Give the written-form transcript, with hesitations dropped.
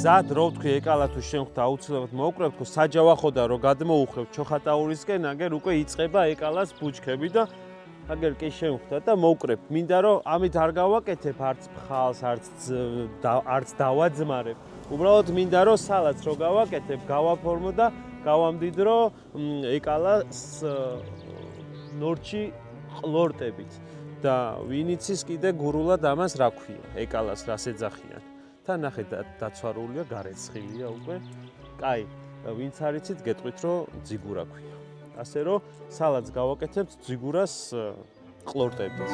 მზად რო ვთქვი ეკალა თუ შენ ხვდა აუცილებლად მოვუკრებ თქო საჯავახოდა რო გადმოუხევ ჩოხატაურისკენ აგერ უკვე იწყება ეკალას ბუჩქები და აგერ კი შენ ხვდა და მოვუკრებ მინდა რომ ამით არ გავაკეთებ არც ფხალს არც დავაძმარებ უბრალოდ მინდა რომ სალათს რო გავაკეთებ გავაფორმო და გავამდიდრო ეკალას ნორჩი ყლორტებით და ვინ იცის კიდე გურულად ამას რა ქვია ეკალას რას ეძახიან და ნახე დაცვარულია გარეცხილია უკვე კაი ვინც არ იცით გეტყვით რომ ძიგურა ქვია ასე რომ სალათს გავაკეთებთ ძიგურას ყლორტებით